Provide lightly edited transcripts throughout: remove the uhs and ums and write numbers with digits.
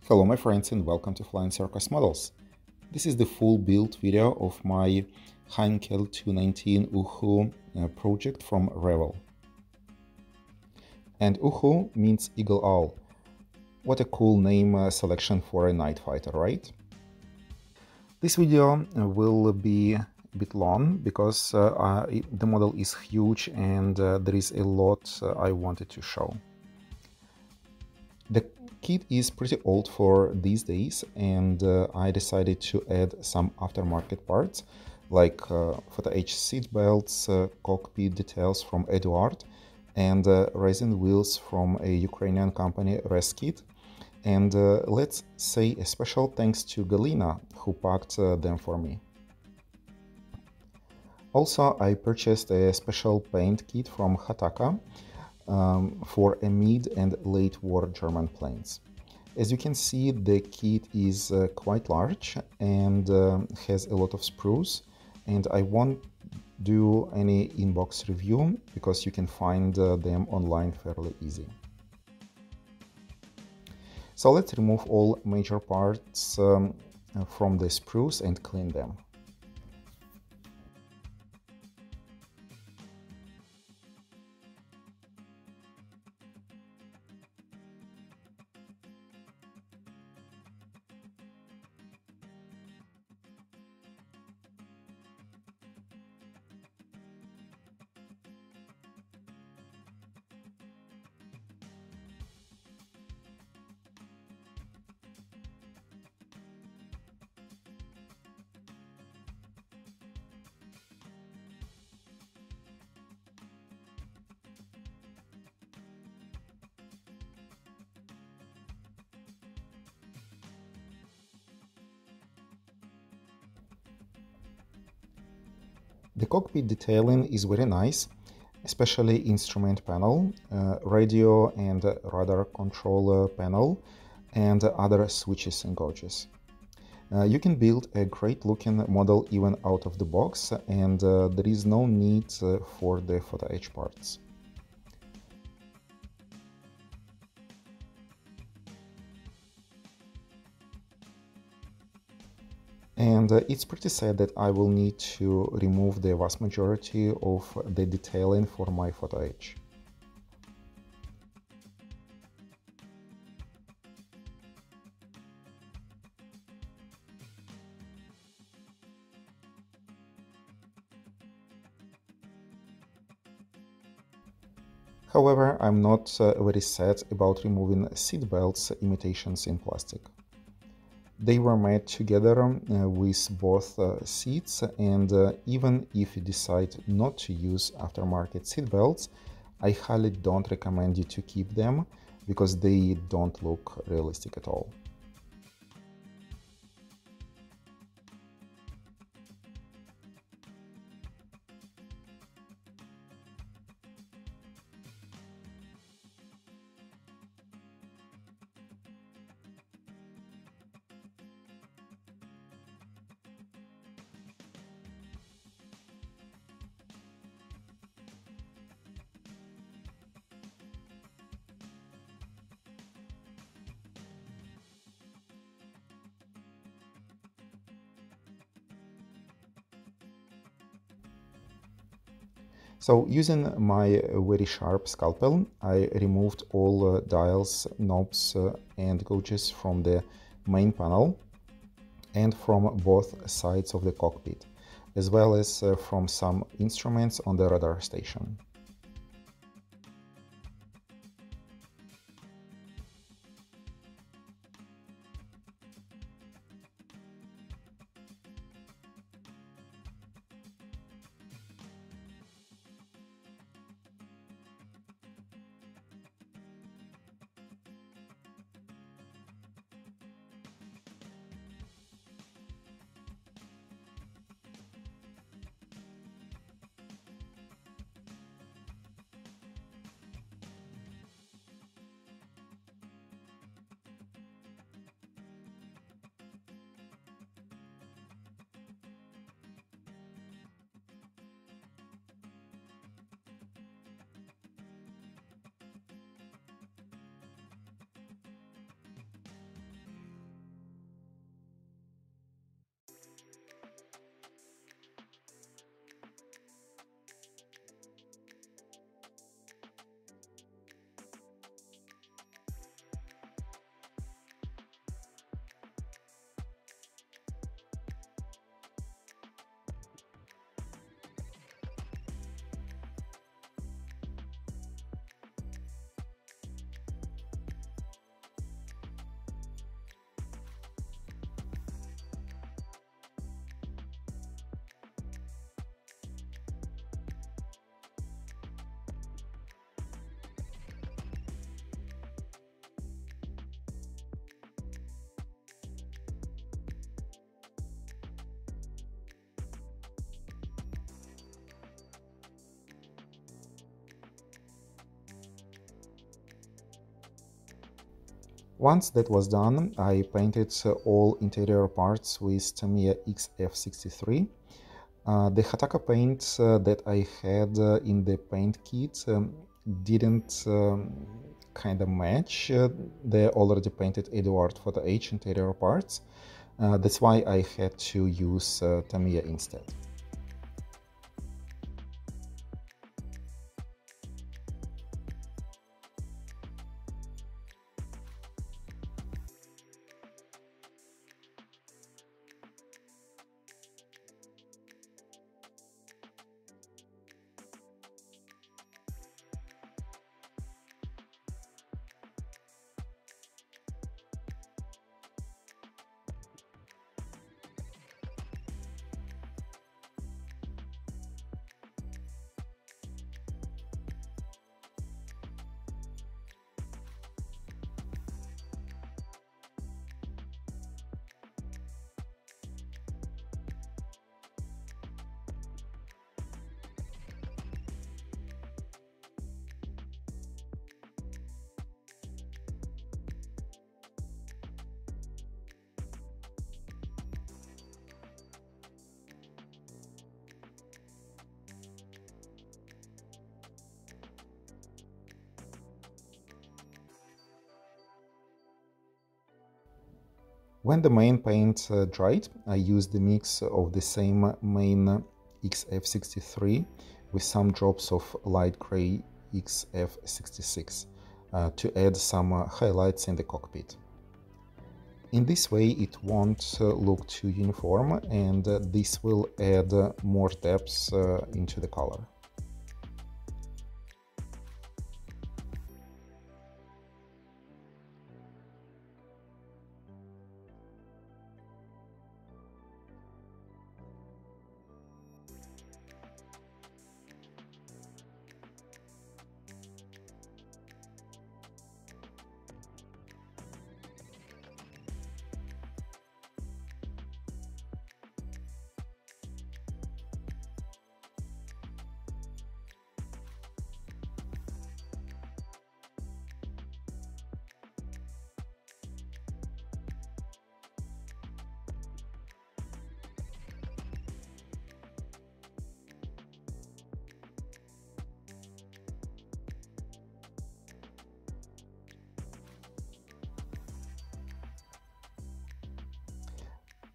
Hello my friends and welcome to Flying Circus Models. This is the full build video of my Cl.II UHU project from Revell. And UHU means Eagle Owl. What a cool name selection for a night fighter, right? This video will be a bit long because the model is huge and there is a lot I wanted to show. The kit is pretty old for these days, and I decided to add some aftermarket parts like photo H seat belts, cockpit details from Eduard, and resin wheels from a Ukrainian company Reskit. And let's say a special thanks to Galina who packed them for me. Also, I purchased a special paint kit from Hataka for a mid and late war German planes. As you can see, the kit is quite large and has a lot of sprues, and I won't do any in-box review because you can find them online fairly easy. So let's remove all major parts from the sprues and clean them. The cockpit detailing is very nice, especially instrument panel, radio and radar control panel, and other switches and gauges. You can build a great looking model even out of the box, and there is no need for the photo H parts. And it's pretty sad that I will need to remove the vast majority of the detailing for my photo H. However, I'm not very sad about removing seat belts imitations in plastic. They were made together with both seats, and even if you decide not to use aftermarket seat belts, I highly don't recommend you to keep them because they don't look realistic at all. So using my very sharp scalpel, I removed all dials, knobs and gauges from the main panel and from both sides of the cockpit, as well as from some instruments on the radar station. Once that was done, I painted all interior parts with Tamiya XF63. The Hataka paint that I had in the paint kit didn't kind of match the already painted Eduard Photo H interior parts. That's why I had to use Tamiya instead. When the main paint dried, I used the mix of the same main XF63 with some drops of light gray XF66 to add some highlights in the cockpit. In this way it won't look too uniform, and this will add more depth into the color.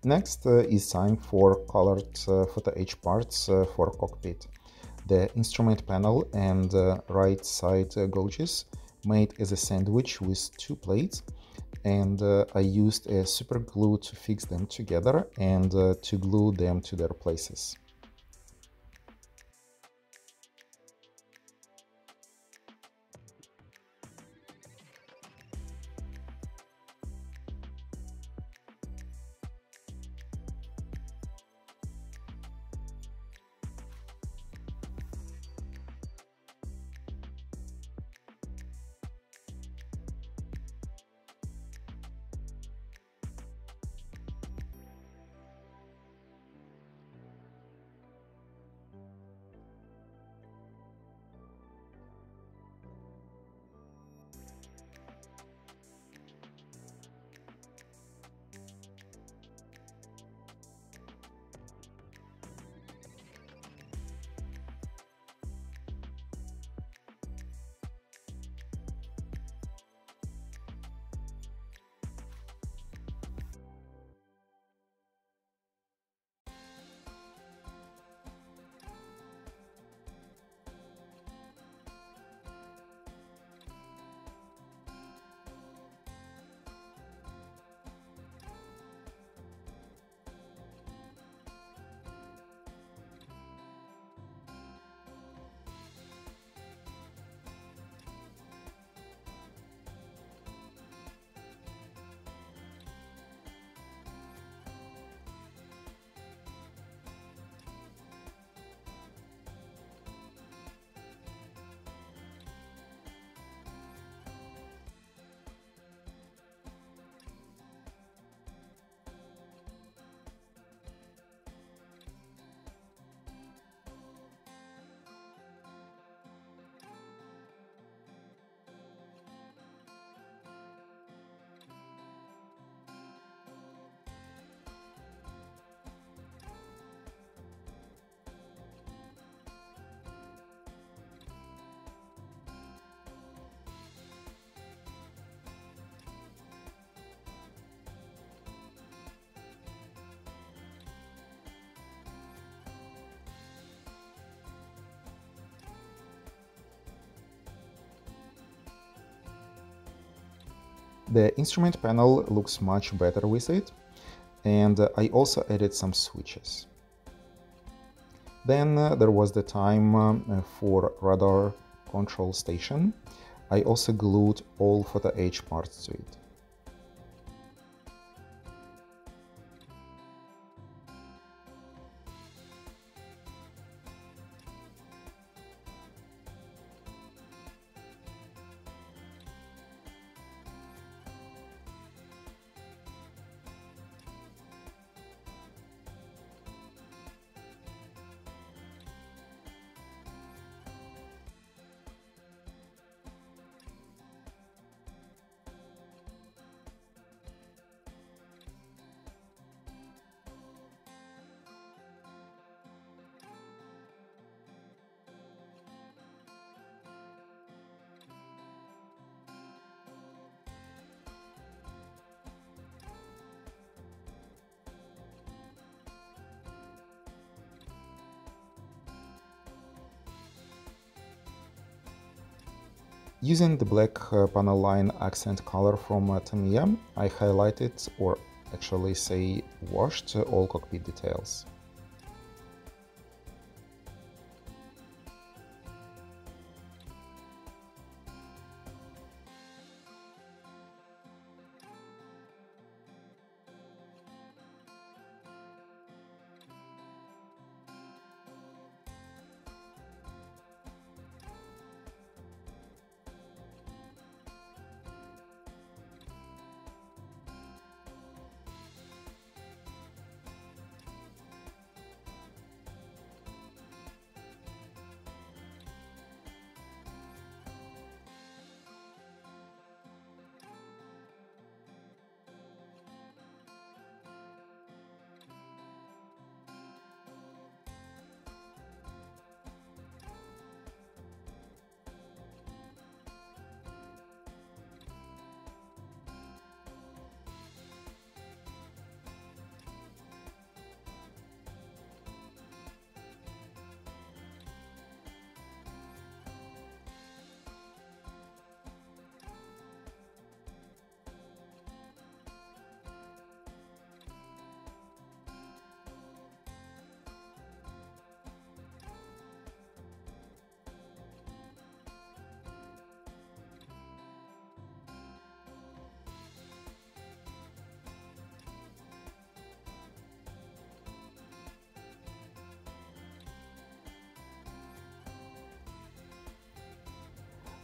Next is time for colored Photo H parts for cockpit. The instrument panel and right side gauges made as a sandwich with two plates, and I used a super glue to fix them together and to glue them to their places. The instrument panel looks much better with it, and I also added some switches. Then there was the time for radar control station. I also glued all photo edge parts to it. Using the black panel line accent color from Tamiya, I highlighted, or actually say washed, all cockpit details.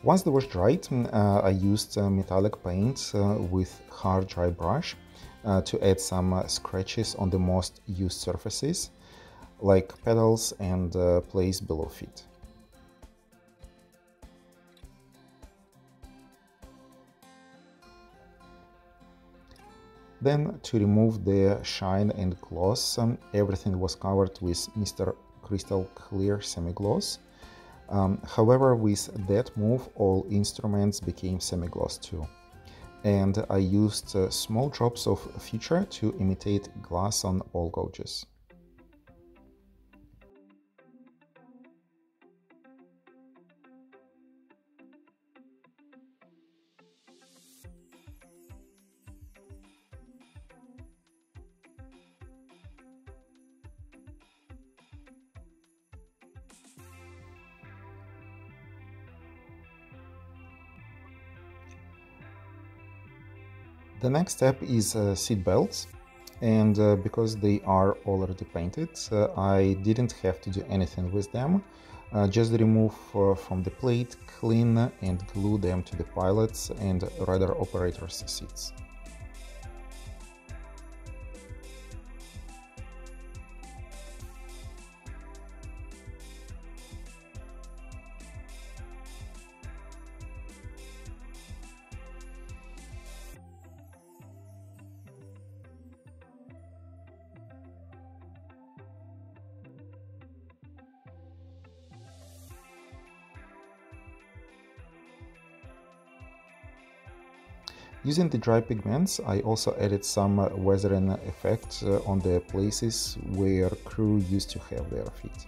Once the wash dried, I used metallic paint with hard dry brush to add some scratches on the most used surfaces, like pedals and place below feet. Then, to remove the shine and gloss, everything was covered with Mr. Crystal Clear semi-gloss. However, with that move, all instruments became semi-gloss too. And I used small drops of Future to imitate glass on all gauges. The next step is seat belts, and because they are already painted, I didn't have to do anything with them. Just remove from the plate, clean and glue them to the pilots and radar operators' seats. Using the dry pigments, I also added some weathering effect on the places where crew used to have their feet.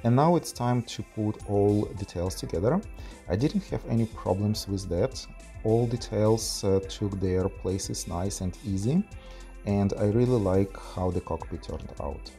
And now it's time to put all details together. I didn't have any problems with that. All details took their places nice and easy, and I really like how the cockpit turned out.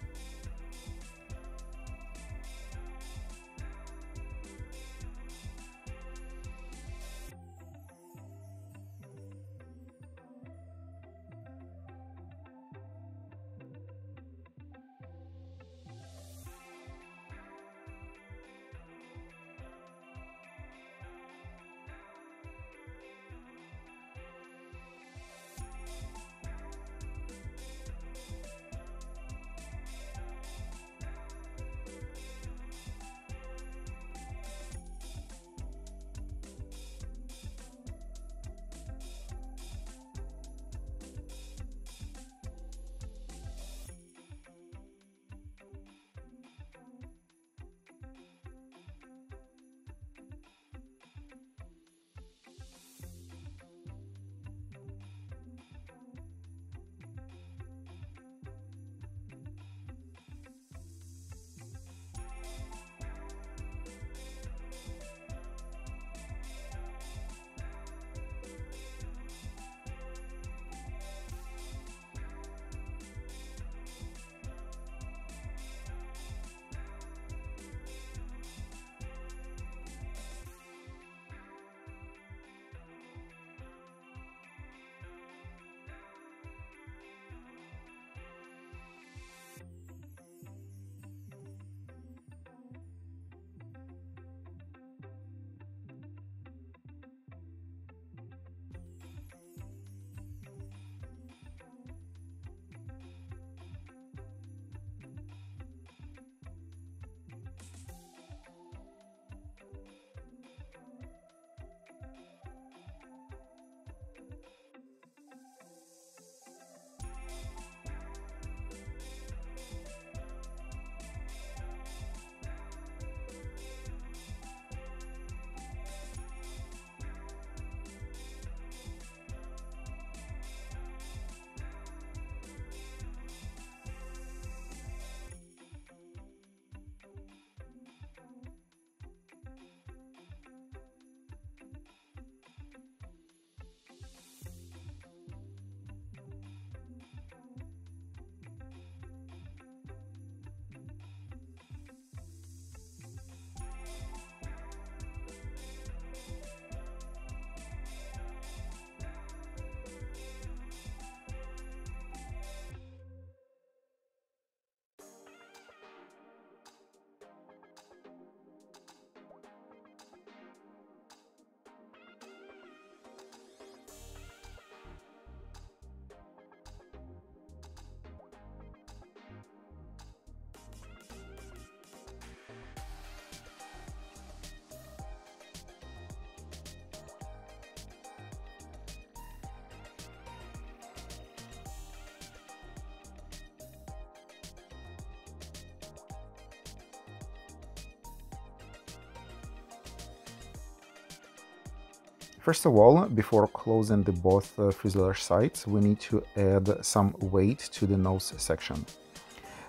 First of all, before closing the both fuselage sides, we need to add some weight to the nose section.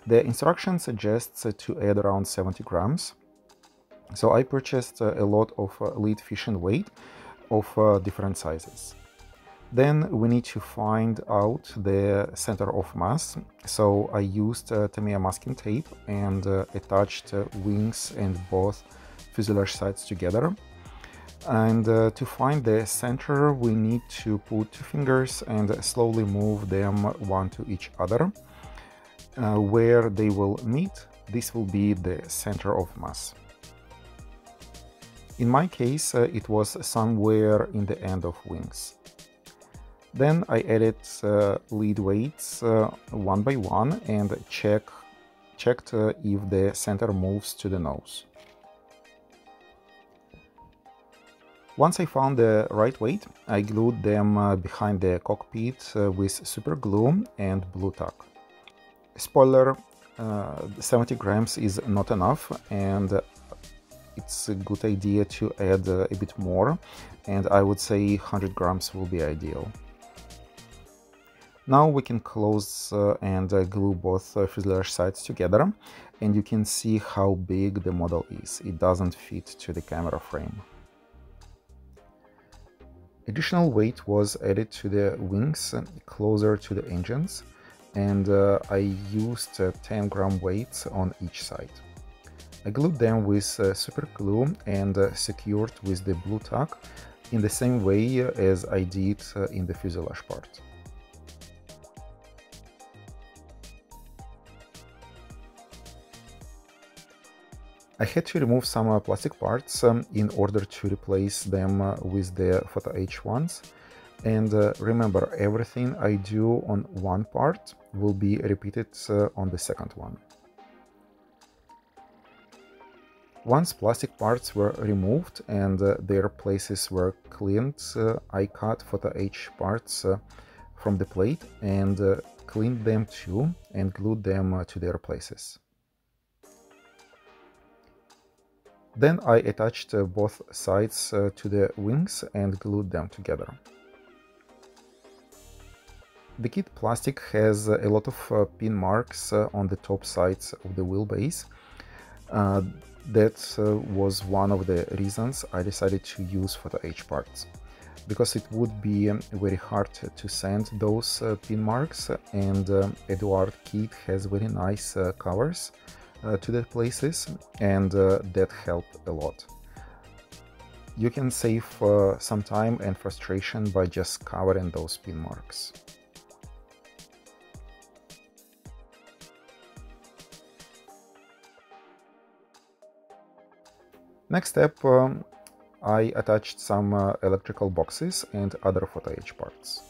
The instruction suggests to add around 70 grams. So I purchased a lot of lead fishing weight of different sizes. Then we need to find out the center of mass. So I used Tamiya masking tape and attached wings and both fuselage sides together. And to find the center, we need to put two fingers and slowly move them one to each other. Where they will meet, this will be the center of mass. In my case, it was somewhere in the end of wings. Then I added lead weights one by one and checked if the center moves to the nose. Once I found the right weight, I glued them behind the cockpit with super glue and blue tack. Spoiler, 70 grams is not enough, and it's a good idea to add a bit more, and I would say 100 grams will be ideal. Now we can close and glue both fuselage sides together, and you can see how big the model is. It doesn't fit to the camera frame. Additional weight was added to the wings closer to the engines, and I used 10-gram weights on each side. I glued them with super glue and secured with the blue tack in the same way as I did in the fuselage part. I had to remove some plastic parts in order to replace them with the Photo H ones. And remember, everything I do on one part will be repeated on the second one. Once plastic parts were removed and their places were cleaned, I cut Photo H parts from the plate and cleaned them too and glued them to their places. Then I attached both sides to the wings and glued them together. The kit plastic has a lot of pin marks on the top sides of the wheelbase. That was one of the reasons I decided to use Photo H parts, because it would be very hard to sand those pin marks, and Eduard kit has very nice covers to the places, and that helped a lot. You can save some time and frustration by just covering those pin marks. Next step, I attached some electrical boxes and other Photo H parts.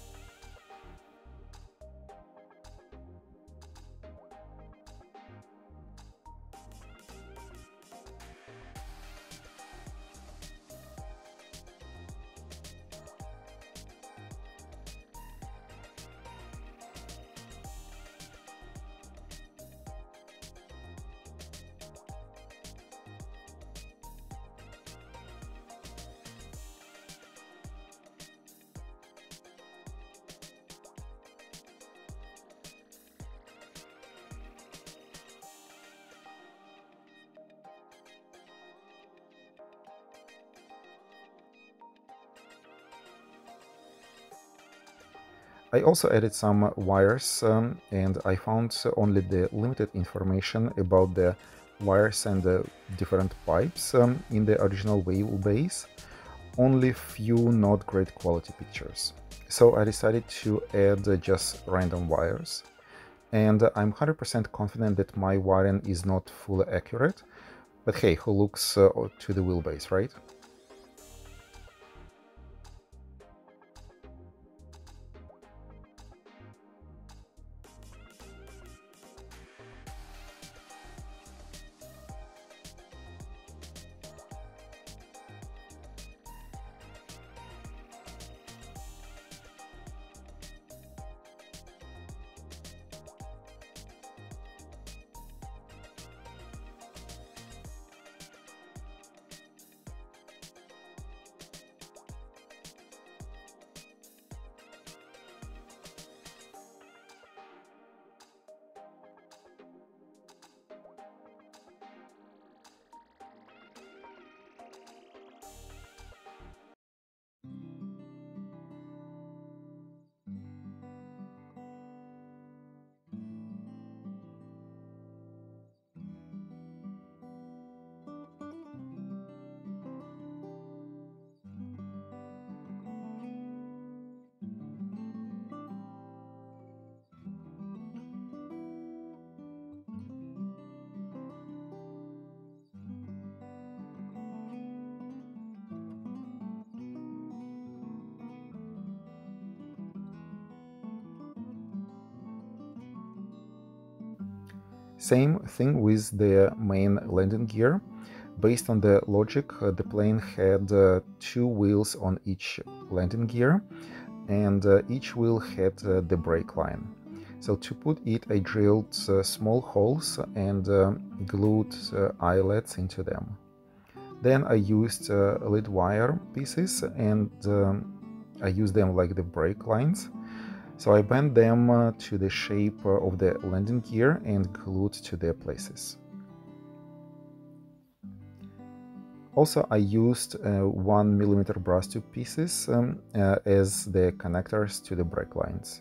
I also added some wires and I found only the limited information about the wires and the different pipes in the original wheelbase, only few not great quality pictures. So I decided to add just random wires, and I'm 100% confident that my wiring is not fully accurate, but hey, who looks to the wheelbase, right? Same thing with the main landing gear. Based on the logic, the plane had two wheels on each landing gear, and each wheel had the brake line. So to put it, I drilled small holes and glued eyelets into them. Then I used lead wire pieces and I used them like the brake lines. So I bent them to the shape of the landing gear and glued to their places. Also, I used 1mm brass tube pieces as the connectors to the brake lines.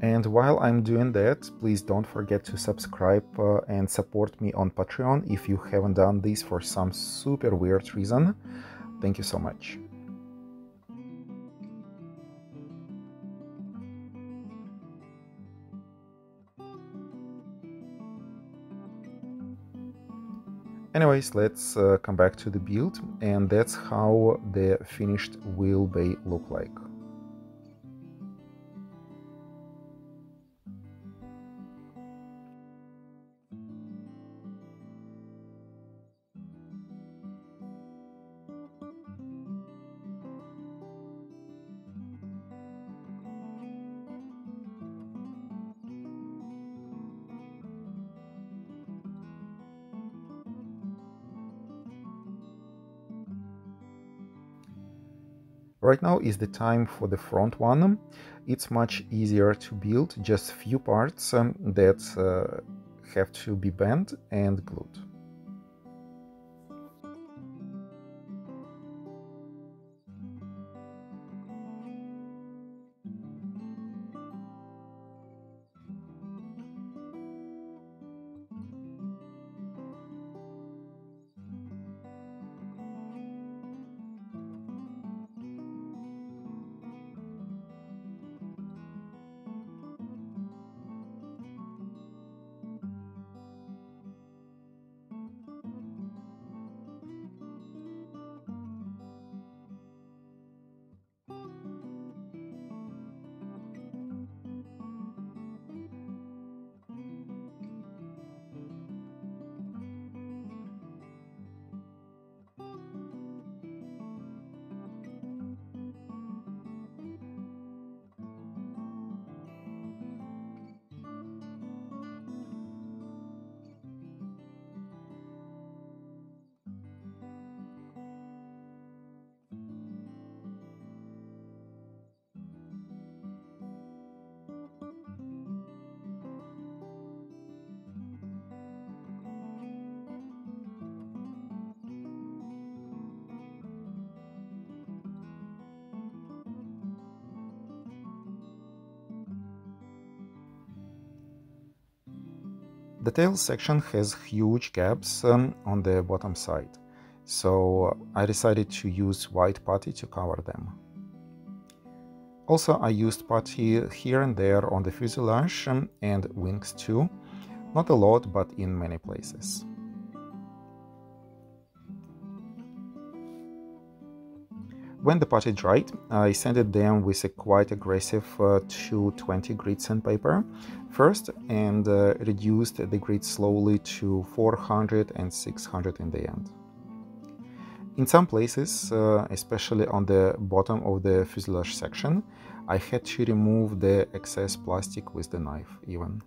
And while I'm doing that, please don't forget to subscribe and support me on Patreon if you haven't done this for some super weird reason. Thank you so much. Anyways, let's come back to the build, and that's how the finished wheel bay look like. Right now is the time for the front one. It's much easier to build, just few parts that have to be bent and glued. The tail section has huge gaps on the bottom side, so I decided to use white putty to cover them. Also, I used putty here and there on the fuselage and wings too, not a lot, but in many places. When the putty dried, I sanded them with a quite aggressive 220 grit sandpaper first and reduced the grit slowly to 400 and 600 in the end. In some places, especially on the bottom of the fuselage section, I had to remove the excess plastic with the knife even.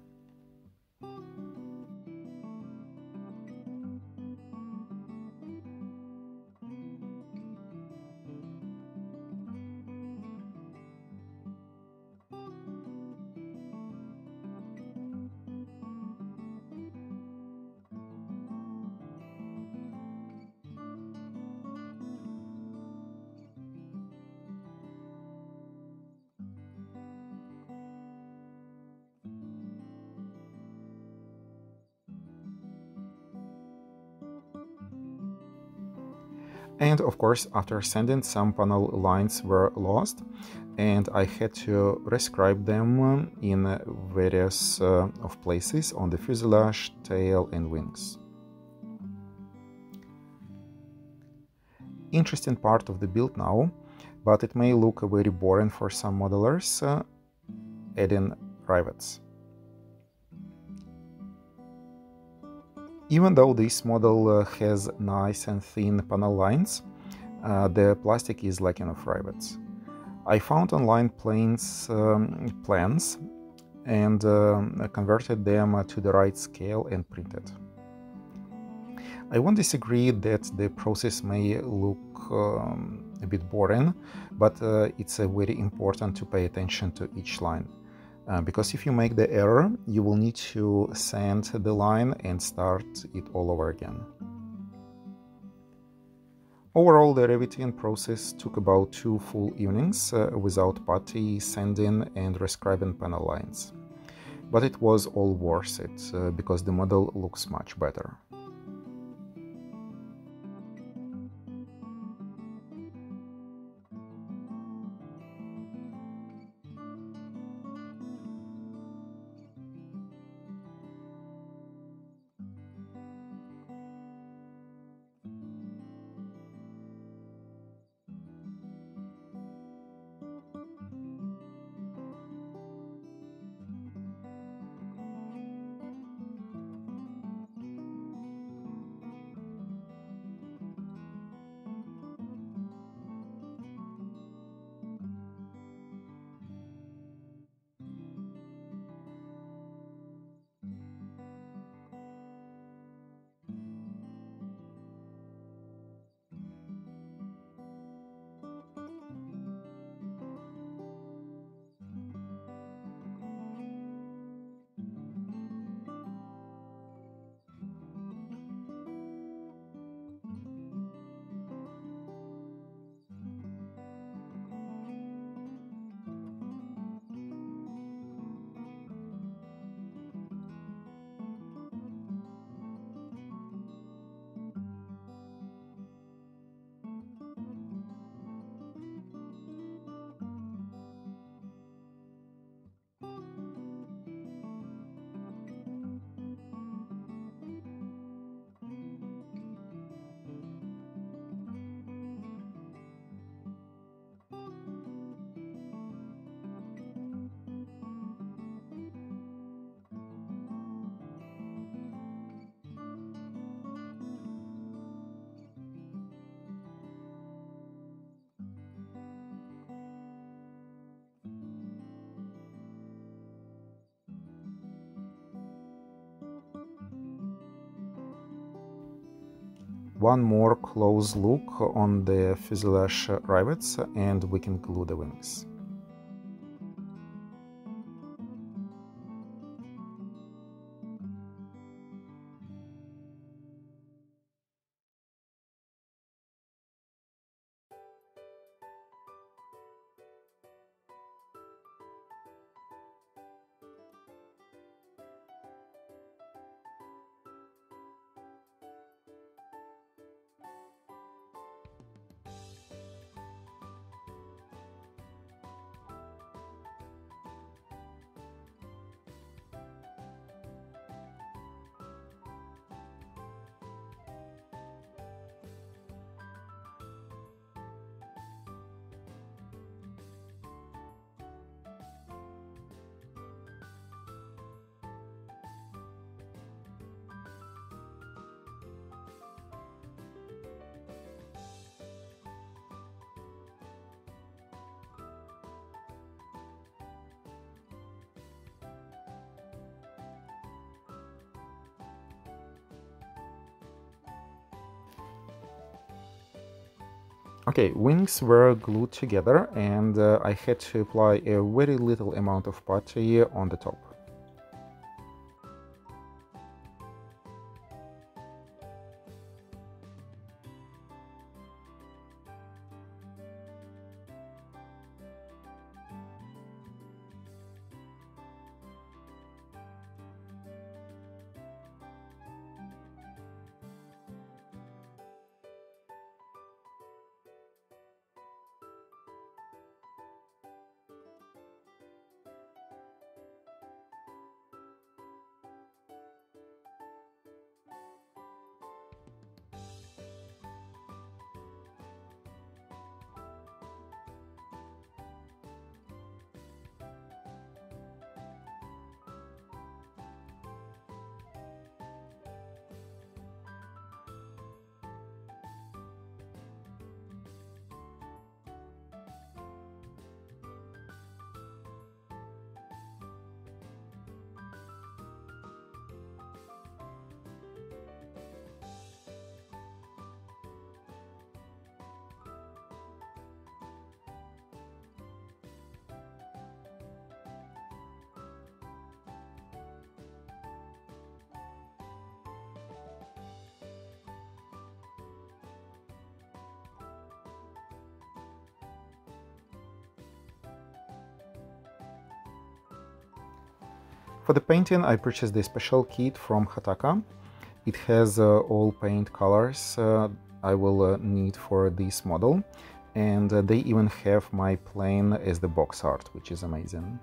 And of course, after sanding, some panel lines were lost, and I had to rescribe them in various of places on the fuselage, tail and wings. Interesting part of the build now, but it may look very boring for some modelers, adding rivets. Even though this model has nice and thin panel lines, the plastic is lacking of rivets. I found online plans and converted them to the right scale and printed. I won't disagree that the process may look a bit boring, but it's very important to pay attention to each line. Because if you make the error, you will need to sand the line and start it all over again. Overall, the riveting process took about 2 full evenings without putty, sanding and rescribing panel lines. But it was all worth it because the model looks much better. One more close look on the fuselage rivets and we can glue the wings. Okay, wings were glued together and I had to apply a very little amount of putty on the top. For the painting, I purchased a special kit from Hataka. It has all paint colors I will need for this model, and they even have my plane as the box art, which is amazing.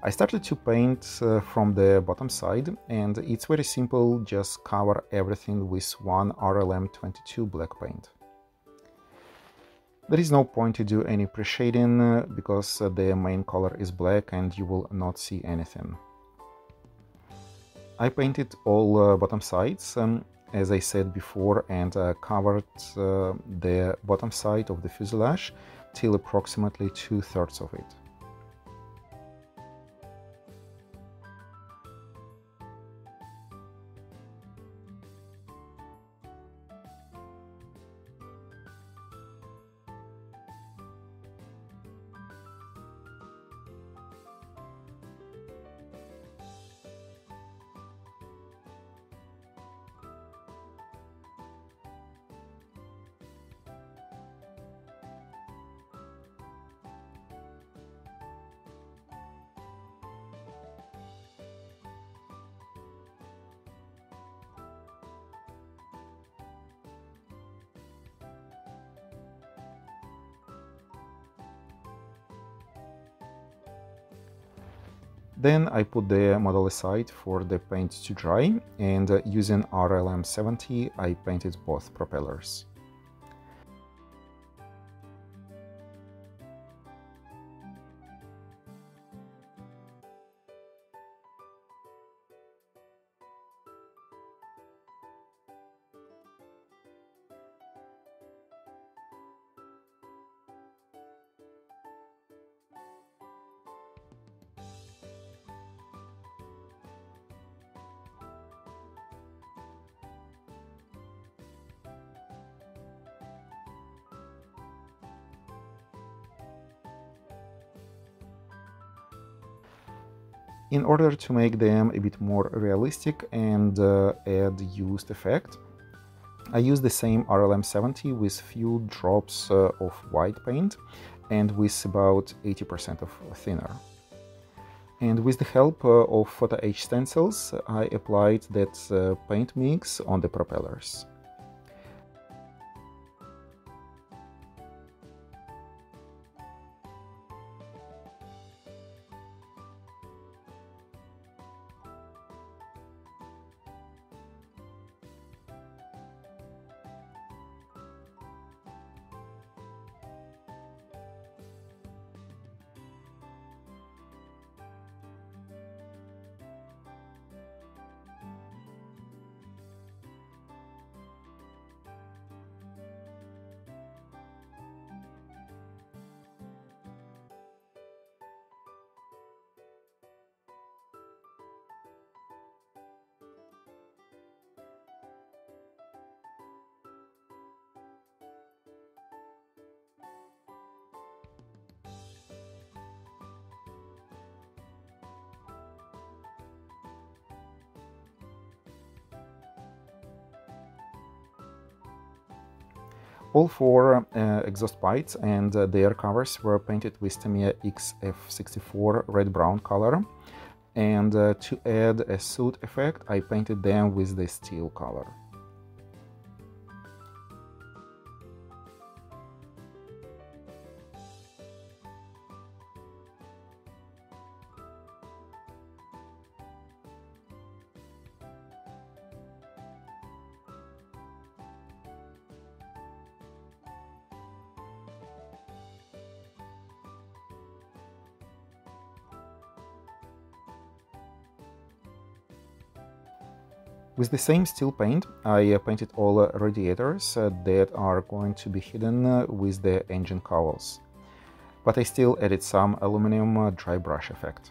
I started to paint from the bottom side, and it's very simple, just cover everything with one RLM22 black paint. There is no point to do any pre-shading because the main color is black and you will not see anything. I painted all bottom sides, as I said before, and covered the bottom side of the fuselage till approximately 2/3 of it. Then I put the model aside for the paint to dry, and using RLM70 I painted both propellers. In order to make them a bit more realistic and add used effect, I use the same RLM70 with few drops of white paint and with about 80% of thinner. And with the help of photo etch stencils, I applied that paint mix on the propellers. All four exhaust pipes and their covers were painted with Tamiya XF64 red-brown color, and to add a soot effect, I painted them with the steel color. With the same steel paint, I painted all radiators that are going to be hidden with the engine cowls, but I still added some aluminum dry brush effect.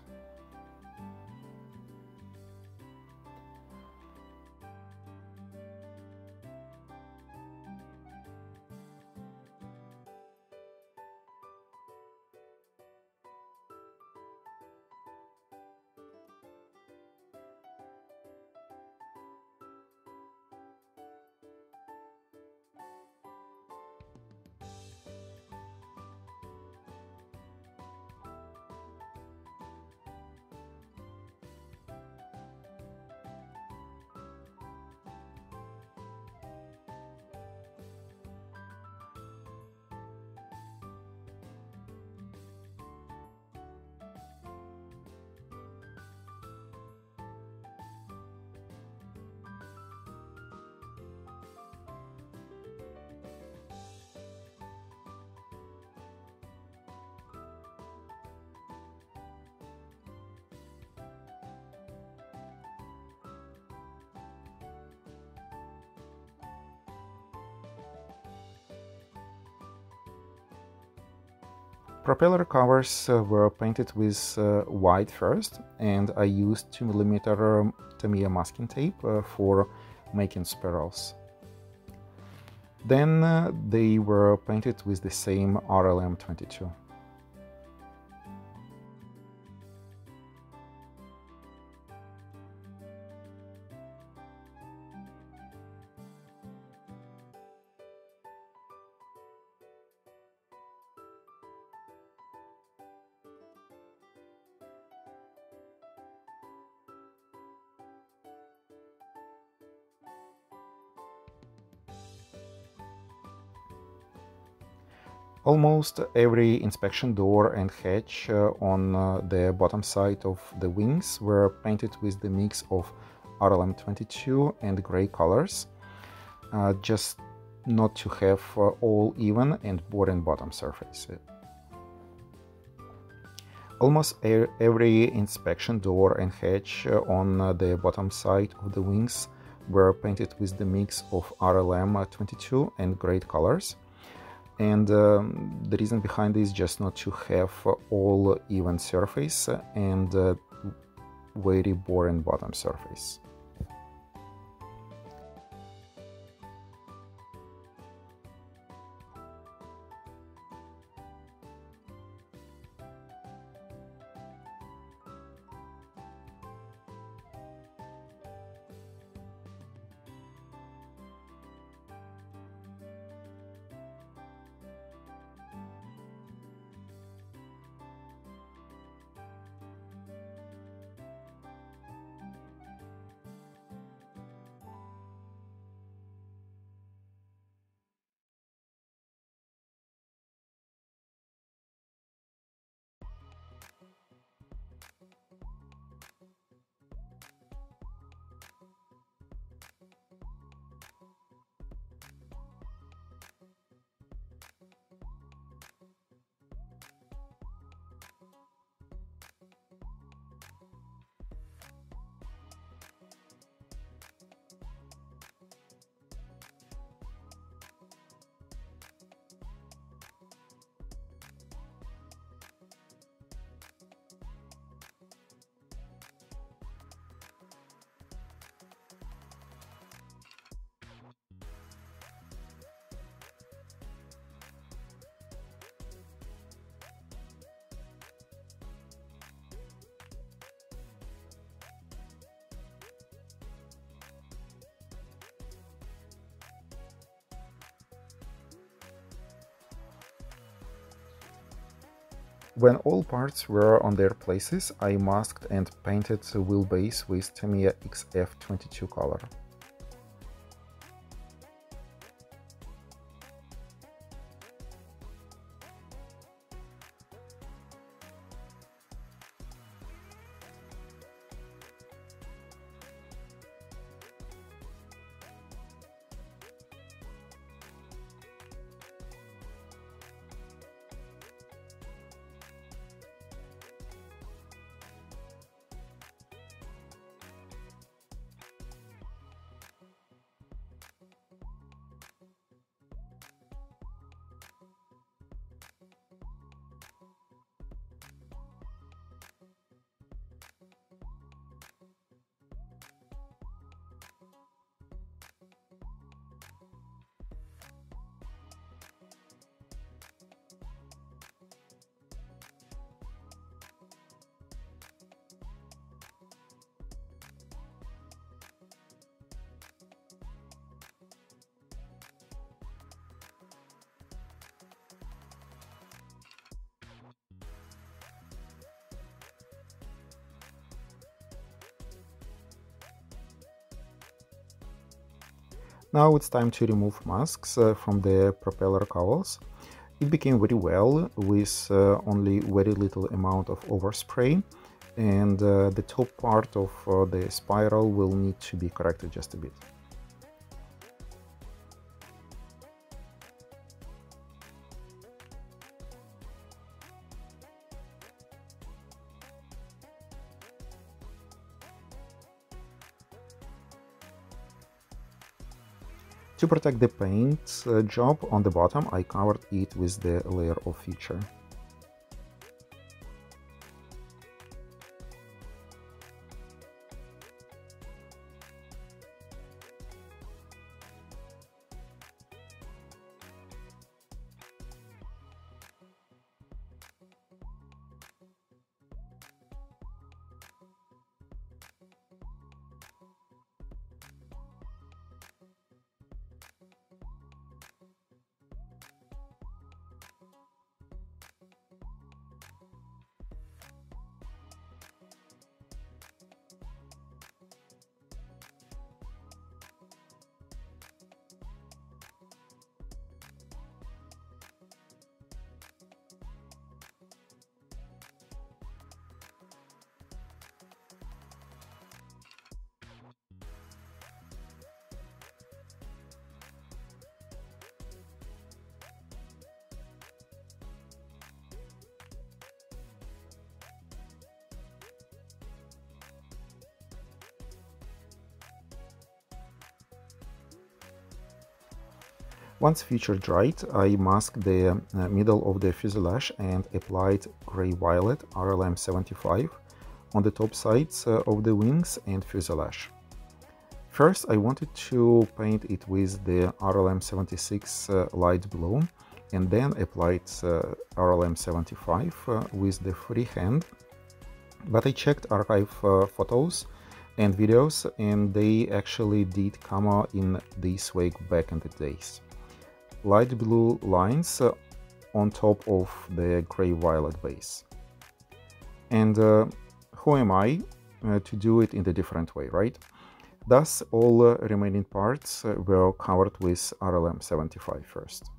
Propeller covers were painted with white first, and I used 2mm Tamiya masking tape for making spirals. Then they were painted with the same RLM22. Almost every inspection door and hatch on the bottom side of the wings were painted with the mix of RLM22 and gray colors, just not to have all even and boring bottom surface. Almost every inspection door and hatch on the bottom side of the wings were painted with the mix of RLM22 and gray colors. And the reason behind this is just not to have all even surface and very boring bottom surface. When all parts were on their places, I masked and painted the wheelbase with Tamiya XF22 color. Now it's time to remove masks from the propeller cowls. It became very well with only very little amount of overspray, and the top part of the spiral will need to be corrected just a bit. To protect the paint job on the bottom, I covered it with the layer of feature. Once feature dried, I masked the middle of the fuselage and applied gray-violet RLM75 on the top sides of the wings and fuselage. First, I wanted to paint it with the RLM76 light blue, and then applied RLM75 with the freehand. But I checked archive photos and videos, and they actually did come out in this way back in the days. Light blue lines on top of the gray-violet base. And who am I to do it in a different way, right? Thus, all remaining parts were covered with RLM75 first.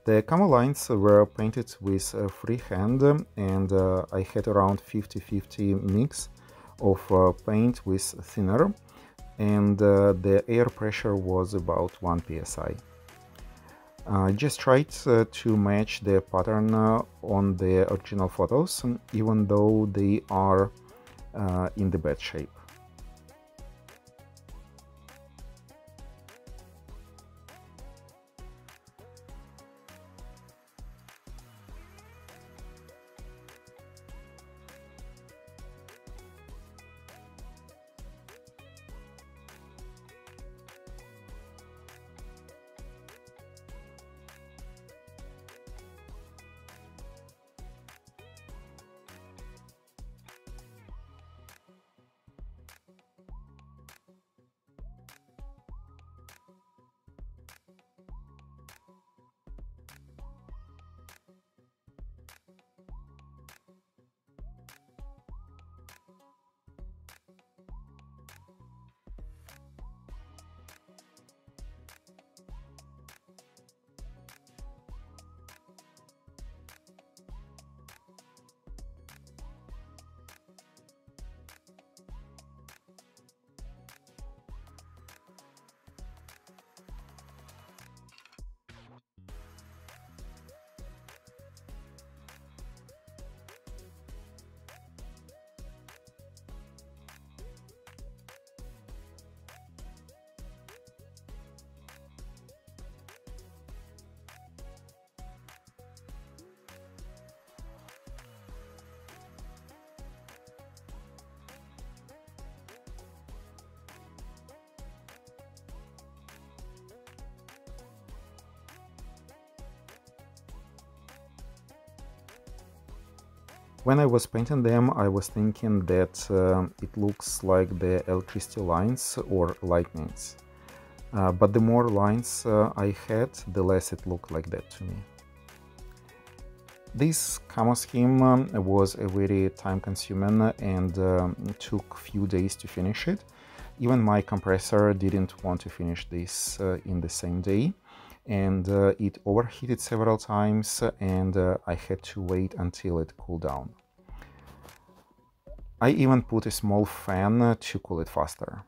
The camo lines were painted with freehand, and I had around 50-50 mix of paint with thinner, and the air pressure was about 1 psi. I just tried to match the pattern on the original photos, even though they are in the bad shape. When I was painting them, I was thinking that it looks like the electricity lines or lightnings. But the more lines I had, the less it looked like that to me. This camo scheme was a very time-consuming and took few days to finish it. Even my compressor didn't want to finish this in the same day, and it overheated several times, and I had to wait until it cooled down. I even put a small fan to cool it faster.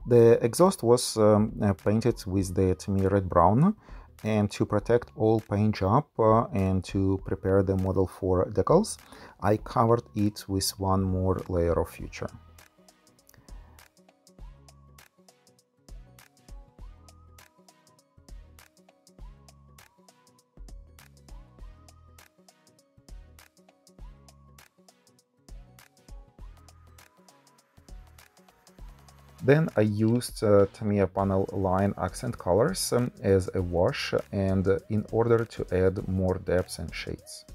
The exhaust was painted with the red brown, and to protect all paint job and to prepare the model for decals, I covered it with one more layer of future. Then I used Tamiya panel line accent colors as a wash and in order to add more depths and shades.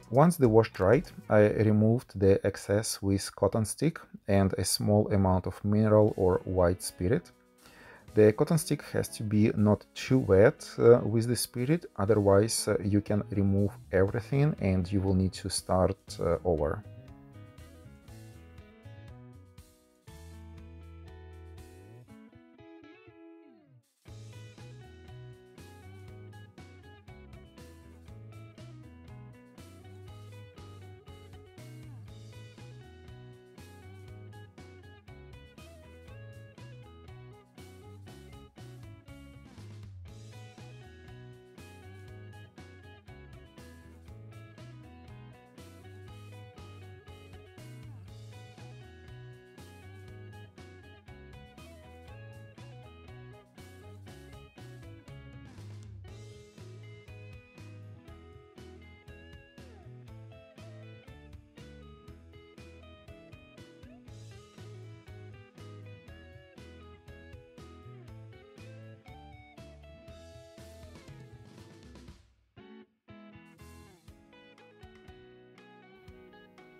Once the wash dried, I removed the excess with cotton stick and a small amount of mineral or white spirit. The cotton stick has to be not too wet with the spirit, otherwise you can remove everything and you will need to start over.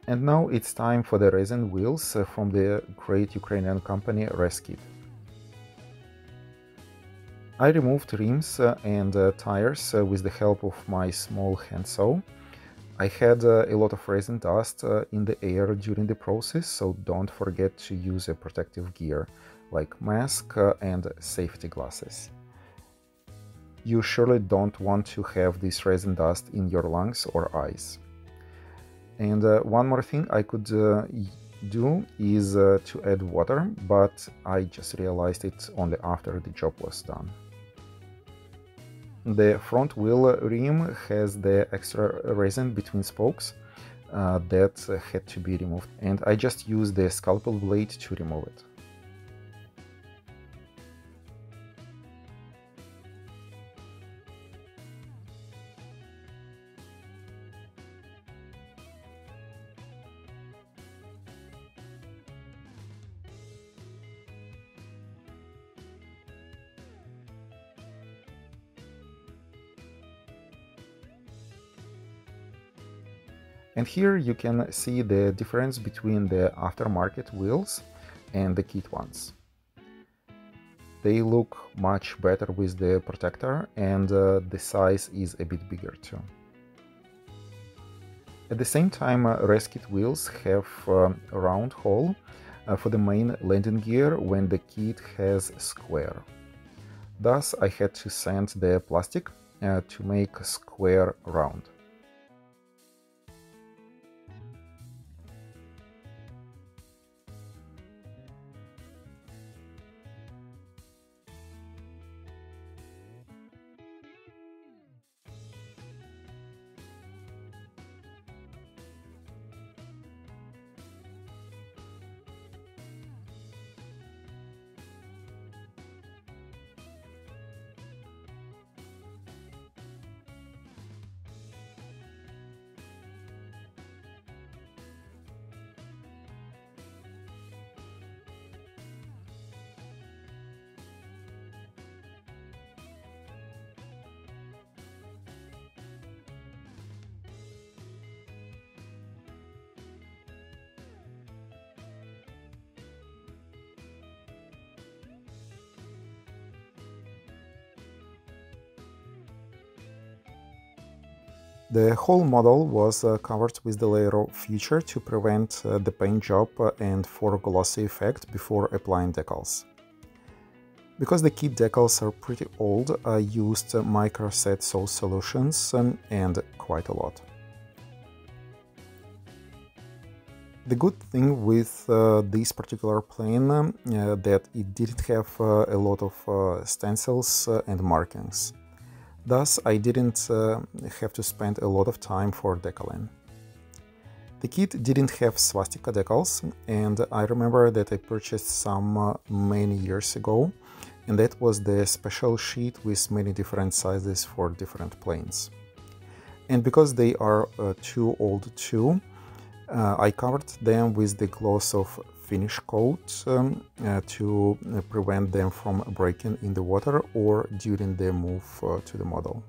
And now it's time for the resin wheels from the great Ukrainian company Reskit. I removed rims and tires with the help of my small handsaw. I had a lot of resin dust in the air during the process, so don't forget to use a protective gear like mask and safety glasses. You surely don't want to have this resin dust in your lungs or eyes. And one more thing I could do is to add water, but I just realized it only after the job was done. The front wheel rim has the extra resin between spokes that had to be removed, and I just used the scalpel blade to remove it. And here you can see the difference between the aftermarket wheels and the kit ones. They look much better with the protector, and the size is a bit bigger too. At the same time, race kit wheels have a round hole for the main landing gear when the kit has square. Thus, I had to sand the plastic to make square round. The whole model was covered with the layer of Future to prevent the paint job and for glossy effect before applying decals. Because the kit decals are pretty old, I used microset salt solutions and quite a lot. The good thing with this particular plane that it didn't have a lot of stencils and markings. Thus, I didn't have to spend a lot of time for decaling. The kit didn't have swastika decals, and I remember that I purchased some many years ago, and that was the special sheet with many different sizes for different planes. And because they are too old too, I covered them with the gloss of finish coat to prevent them from breaking in the water or during the move to the model.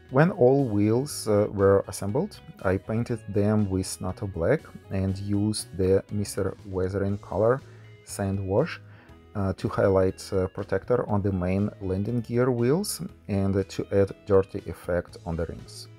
When all wheels were assembled, I painted them with NATO black and used the Mr. Weathering color sand wash to highlight protector on the main landing gear wheels and to add dirty effect on the rims.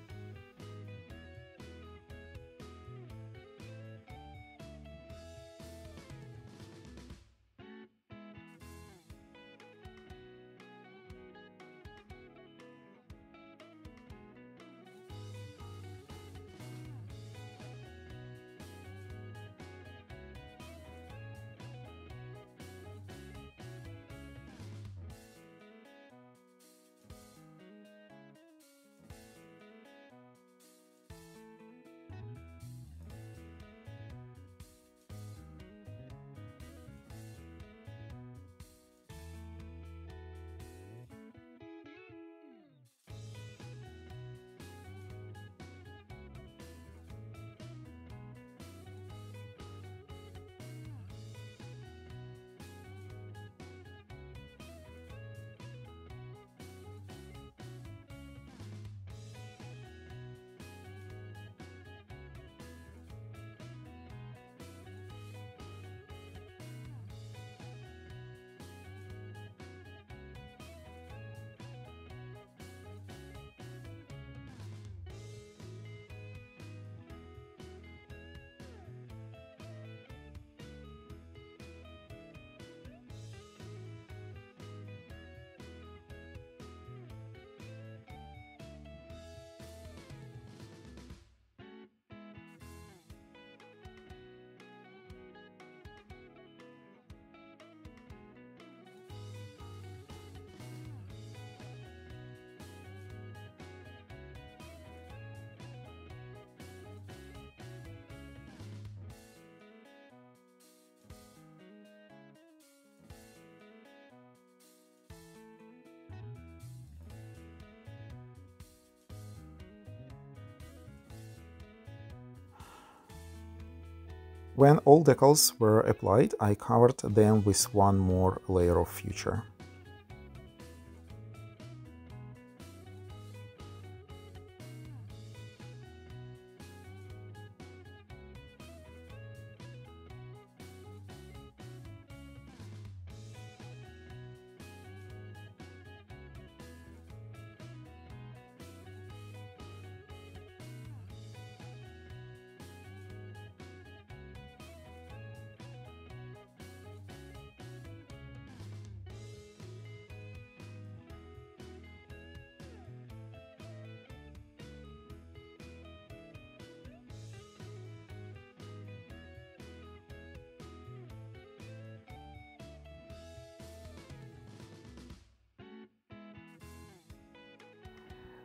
When all decals were applied, I covered them with one more layer of future.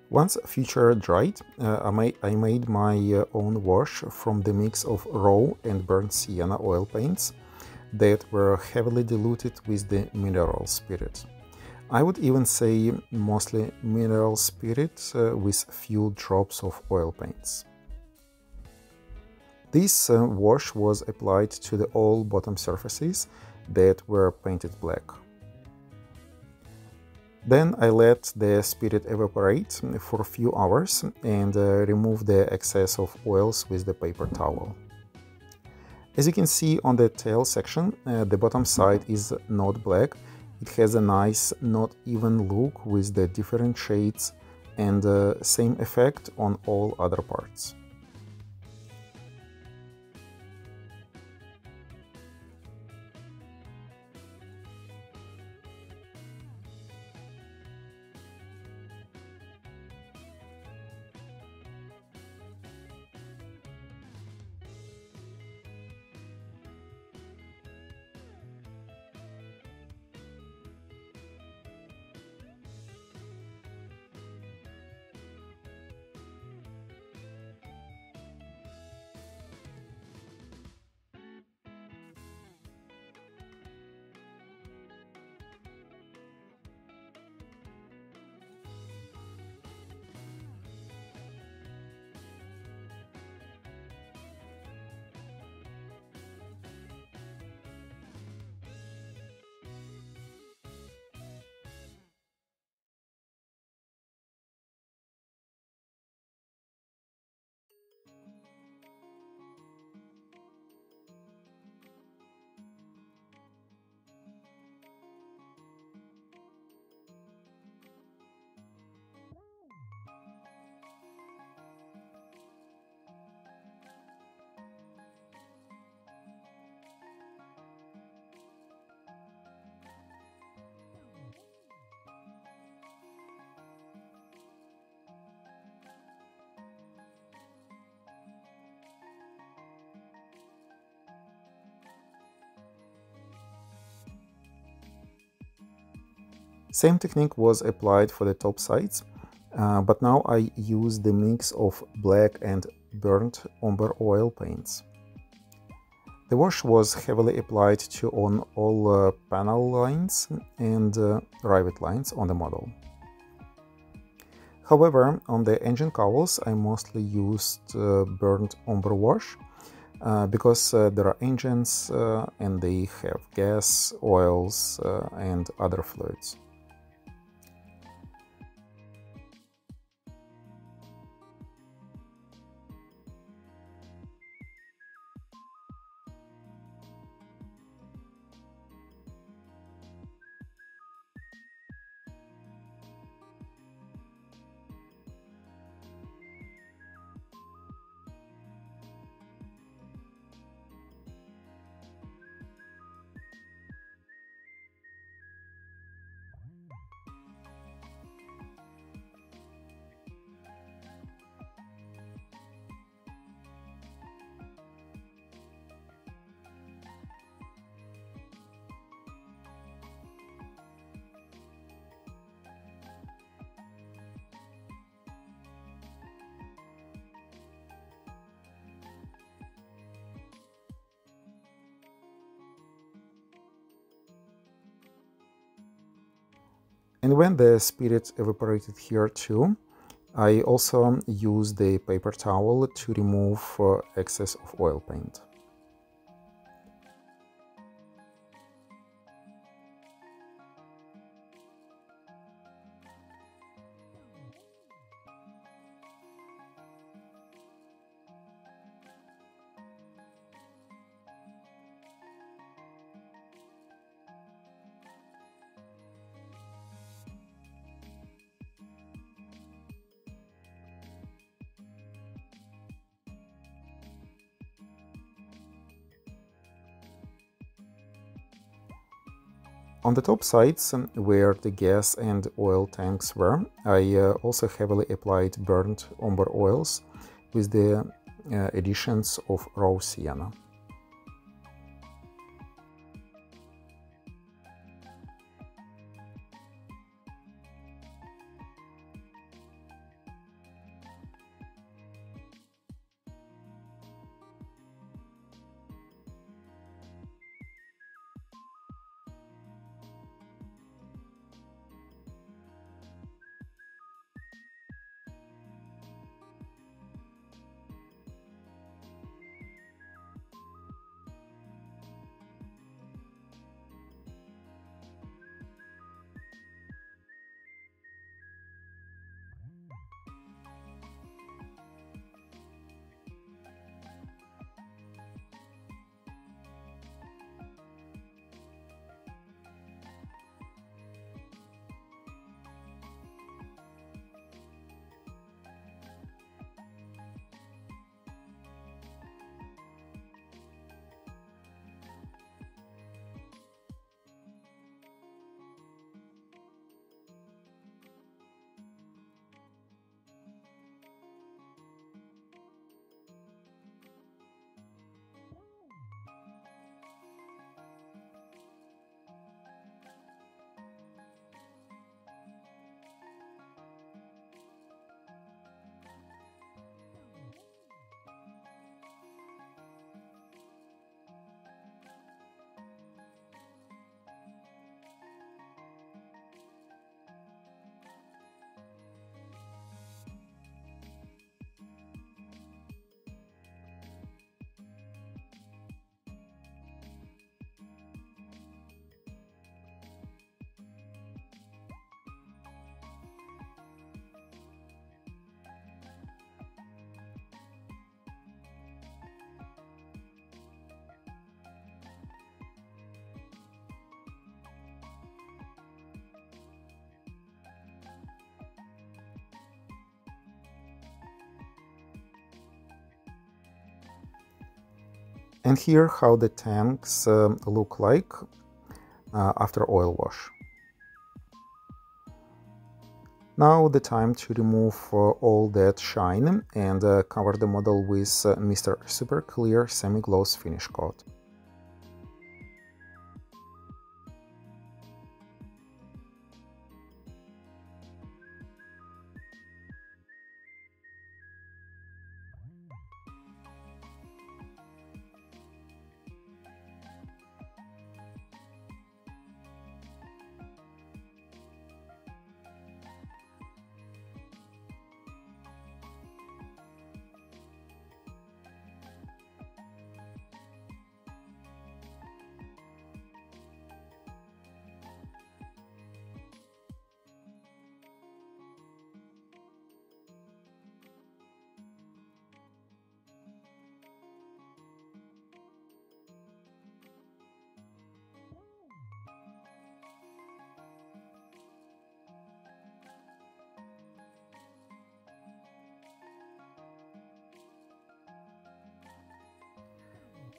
Once future dried, I made my own wash from the mix of raw and burnt sienna oil paints that were heavily diluted with the mineral spirit. I would even say mostly mineral spirit with few drops of oil paints. This wash was applied to the all bottom surfaces that were painted black. Then I let the spirit evaporate for a few hours and remove the excess of oils with the paper towel. As you can see on the tail section, the bottom side is not black. It has a nice, not even look with the different shades and same effect on all other parts. Same technique was applied for the top sides, but now I use the mix of black and burnt umber oil paints. The wash was heavily applied to on all panel lines and rivet lines on the model. However, on the engine cowls I mostly used burnt umber wash because there are engines and they have gas, oils and other fluids. And when the spirit evaporated here too, I also used the paper towel to remove excess of oil paint. On the top sides, where the gas and oil tanks were, I also heavily applied burnt umber oils with the additions of raw sienna. And here how the tanks look like after oil wash. Now the time to remove all that shine and cover the model with Mr. Super Clear Semi-Gloss Finish Coat.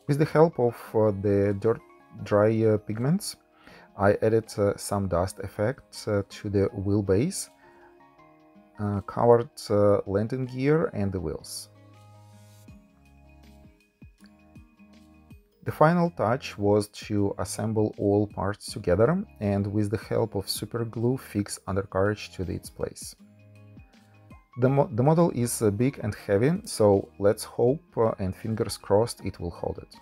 With the help of the dirt dry pigments, I added some dust effects to the wheelbase, covered landing gear and the wheels. The final touch was to assemble all parts together and with the help of super glue fix undercarriage to its place. The model is big and heavy, so let's hope and fingers crossed it will hold it.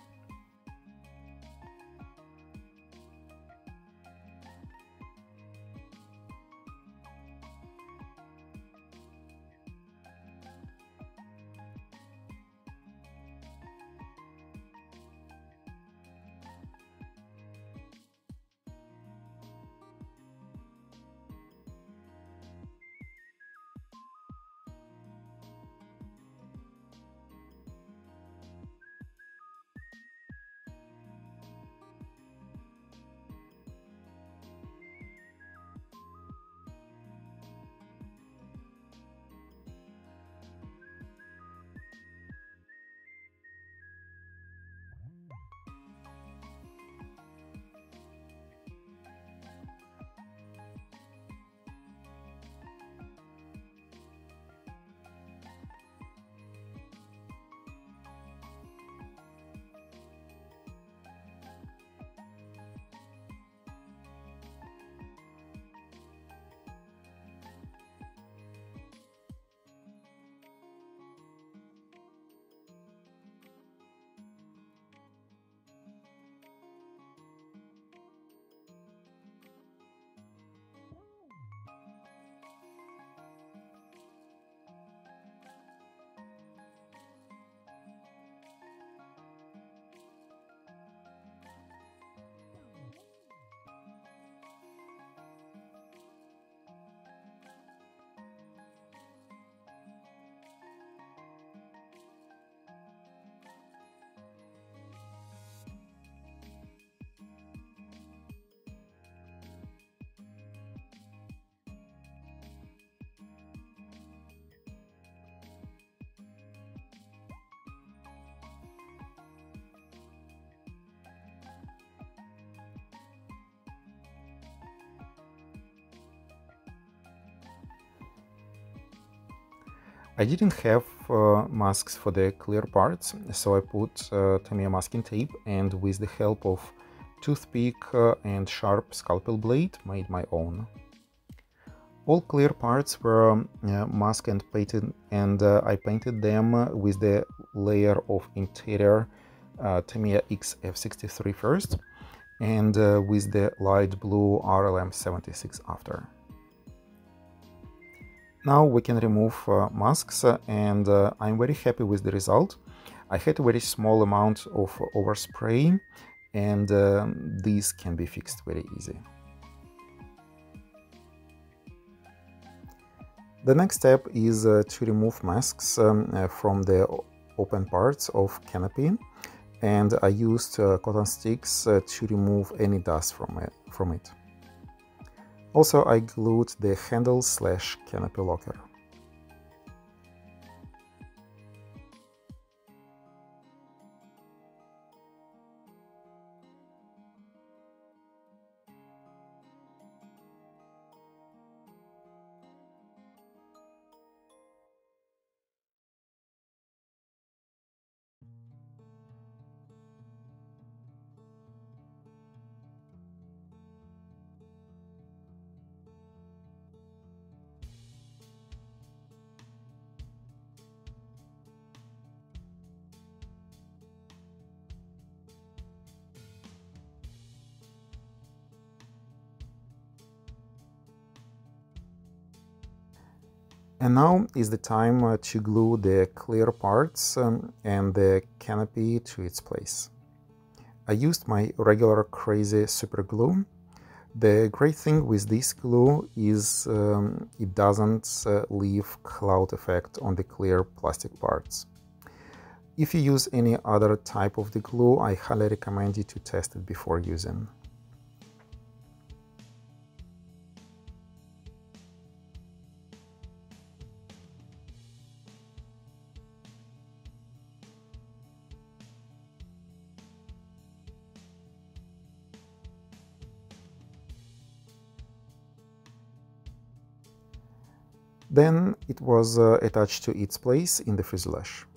I didn't have masks for the clear parts, so I put Tamiya masking tape and with the help of toothpick and sharp scalpel blade made my own. All clear parts were masked and painted, and I painted them with the layer of interior Tamiya XF63 first and with the light blue RLM76 after. Now we can remove masks and I'm very happy with the result. I had a very small amount of overspray and this can be fixed very easy. The next step is to remove masks from the open parts of canopy, and I used cotton sticks to remove any dust from it. Also, I glued the handle/canopy locker. And now is the time to glue the clear parts and the canopy to its place. I used my regular crazy super glue. The great thing with this glue is it doesn't leave cloud effect on the clear plastic parts. If you use any other type of the glue, I highly recommend you to test it before using. Then it was attached to its place in the fuselage.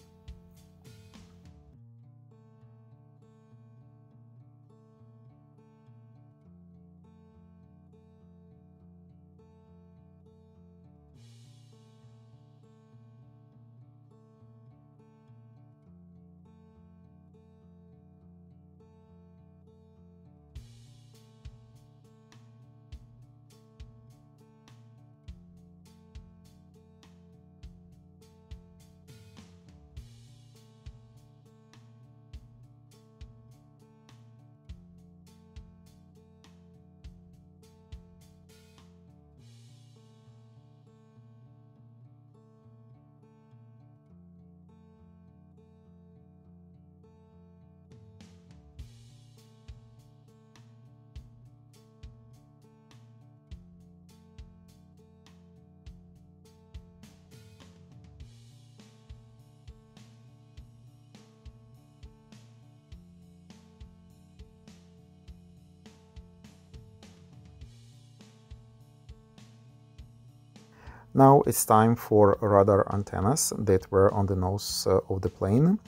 Now it's time for radar antennas that were on the nose of the plane.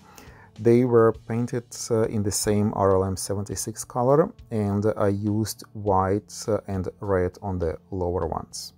They were painted in the same RLM76 color, and I used white and red on the lower ones.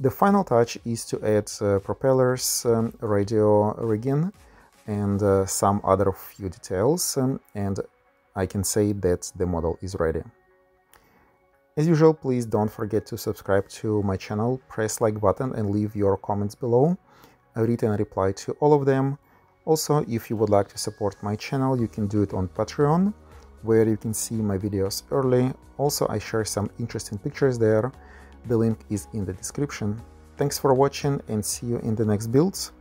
The final touch is to add propellers, radio rigging, and some other few details, and I can say that the model is ready. As usual, please don't forget to subscribe to my channel, press like button and leave your comments below. I read and reply to all of them. Also, if you would like to support my channel, you can do it on Patreon, where you can see my videos early. Also, I share some interesting pictures there. The link is in the description. Thanks for watching and see you in the next builds.